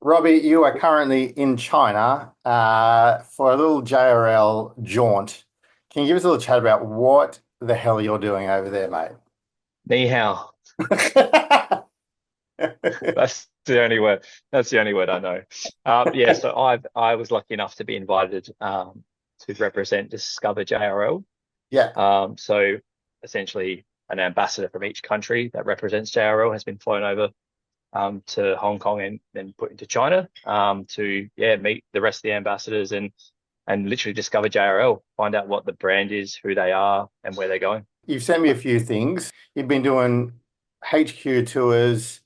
Robbie, you are currently in China for a little JRL jaunt. Can you give us a little chat about what the hell you're doing over there, mate? Ni hao. That's the only word. That's the only word I know. Yeah, so I was lucky enough to be invited to represent Discover JRL. Yeah. So essentially, an ambassador from each country that represents JRL has been flown over to Hong Kong and then put into China to meet the rest of the ambassadors and literally discover JRL, find out what the brand is, who they are, and where they're going. You've sent me a few things. You've been doing HQ tours.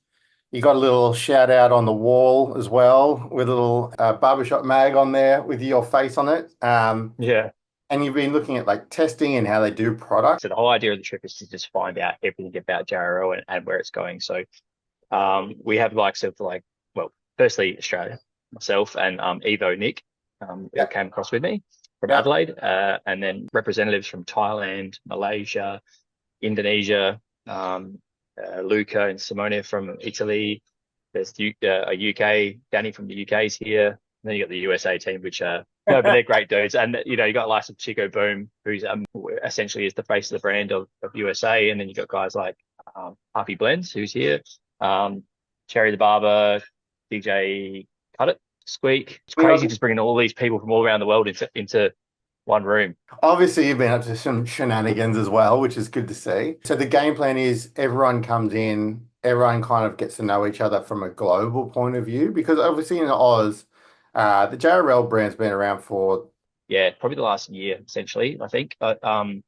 You got a little shout out on the wall as well with a little barbershop mag on there with your face on it. Yeah. And you've been looking at like testing and how they do product. So the whole idea of the trip is to just find out everything about JRL and where it's going. So we have likes of well, firstly, Australia, myself and Evo Nick, who Yeah. came across with me from Yeah. Adelaide, and then representatives from Thailand, Malaysia, Indonesia, Luca and Simone from Italy. There's a UK, Danny from the UK is here. And then you got the USA team, which no, but they're great dudes. And you got likes of Chico Boom, who's essentially is the face of the brand of USA. And then you got guys like Harvey Blends, who's here, um, Cherry the Barber, DJ Cut It, Squeak. It's crazy just bringing all these people from all around the world into one room. Obviously, you've been up to some shenanigans as well, which is good to see. So the game plan is everyone comes in, everyone kind of gets to know each other from a global point of view, because obviously in Oz, the JRL brand's been around for, Yeah, probably the last year, essentially, I think. And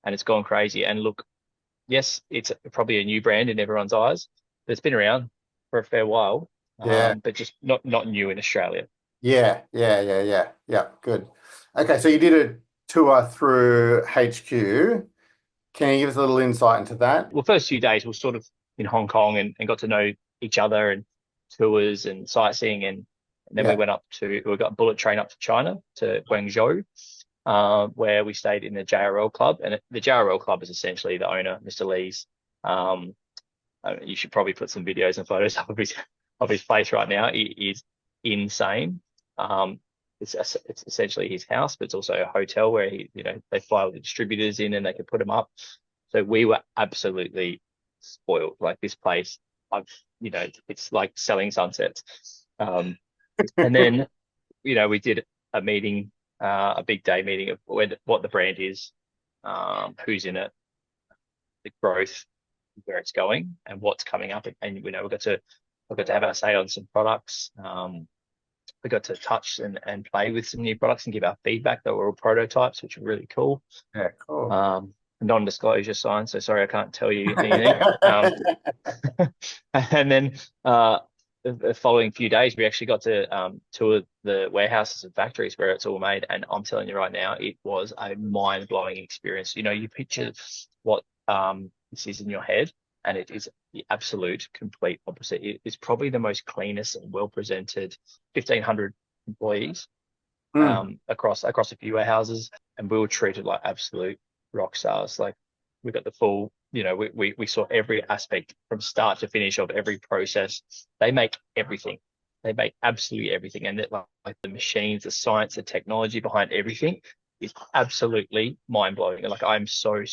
it's gone crazy. And look, yes, it's probably a new brand in everyone's eyes, but it's been around for a fair while, yeah, but just not new in Australia. yeah, good. Okay, so you did a tour through HQ. Can you give us a little insight into that? Well, first few days we were sort of in Hong Kong and got to know each other and tours and sightseeing and then Yeah, we got a bullet train up to China to Guangzhou, where we stayed in the JRL club. And the JRL club is essentially the owner, Mr. Lee's. Um, you should probably put some videos and photos up of his place right now. It is insane. Um, it's essentially his house, but it's also a hotel where they fly all the distributors in and they can put them up. So we were absolutely spoiled. Like this place, I've it's like selling sunsets. And then we did a meeting, a big day meeting of what the brand is, who's in it, the growth, where it's going, and what's coming up. And we got to have our say on some products. We got to touch and play with some new products and give our feedback. They were all prototypes, which were really cool. yeah, cool. Non-disclosure sign, so sorry I can't tell you anything. And then the following few days, we actually got to tour the warehouses and factories where it's all made. And I'm telling you right now, it was a mind-blowing experience. You picture what this is in your head, and it is the absolute complete opposite. It is probably the most cleanest and well-presented 1,500 employees Hmm. across a few warehouses, and we were treated like absolute rock stars. Like we got the full, we saw every aspect from start to finish of every process. They make everything. They make absolutely everything, and that like the machines, the science, the technology behind everything is absolutely mind blowing. And like I'm so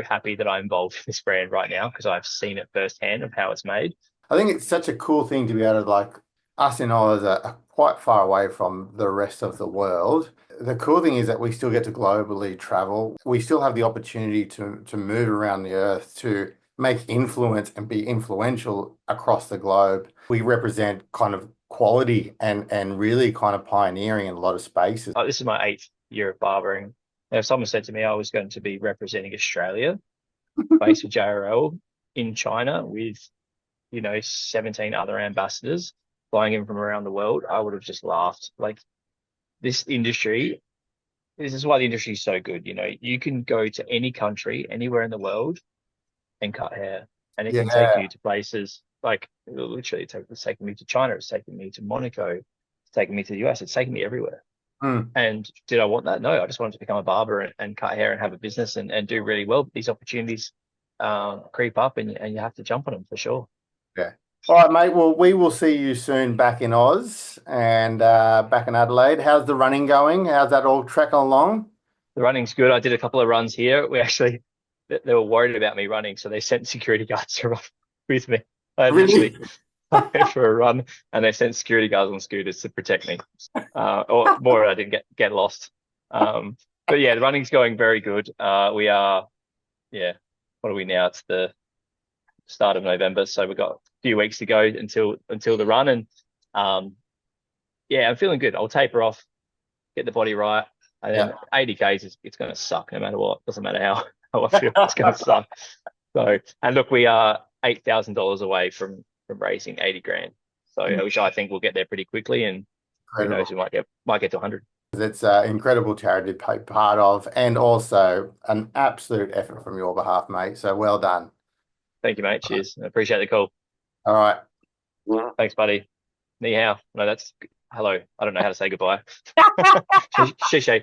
happy that I'm involved in this brand right now because I've seen it firsthand of how it's made. I think it's such a cool thing to be able to like us in Oz are quite far away from the rest of the world. The cool thing is that we still get to globally travel. We still have the opportunity to move around the earth to make influence and be influential across the globe. We represent kind of quality and really kind of pioneering in a lot of spaces. This is my eighth year of barbering. Now, if someone said to me I was going to be representing Australia, based with JRL in China with 17 other ambassadors flying in from around the world, I would have just laughed. Like this industry, this is why the industry is so good. You can go to any country, anywhere in the world and cut hair, and it can take Yeah. you to places like literally it's taking me to China, it's taking me to Monaco, it's taking me to the US, it's taking me everywhere. Mm. And did I want that? No, I just wanted to become a barber and cut hair and have a business and do really well. These opportunities creep up and you have to jump on them for sure. Yeah. All right, mate. Well, we will see you soon back in Oz and back in Adelaide. How's the running going? How's that all tracking along? The running's good. I did a couple of runs here. We actually, they were worried about me running, so they sent security guards to run with me. I Really? literally I went for a run, and they sent security guards on scooters to protect me, or more, I didn't get lost. But yeah, the running's going very good. We are, yeah. What are we now? It's the start of November, so we've got a few weeks to go until the run, and um, yeah, I'm feeling good. I'll taper off, get the body right, and Yeah, then 80 Ks is it's going to suck no matter what. Doesn't matter how I feel, it's going to suck. So, and look, we are $8,000 away from raising 80 grand. So, which I think we'll get there pretty quickly, and who knows, incredible. we might get to 100. It's an incredible charity to be part of, and also an absolute effort from your behalf, mate. So well done. Thank you, mate. Cheers. I appreciate the call. All right. Thanks, buddy. Ni hao. No, that's hello. I don't know how to say goodbye. Shishay.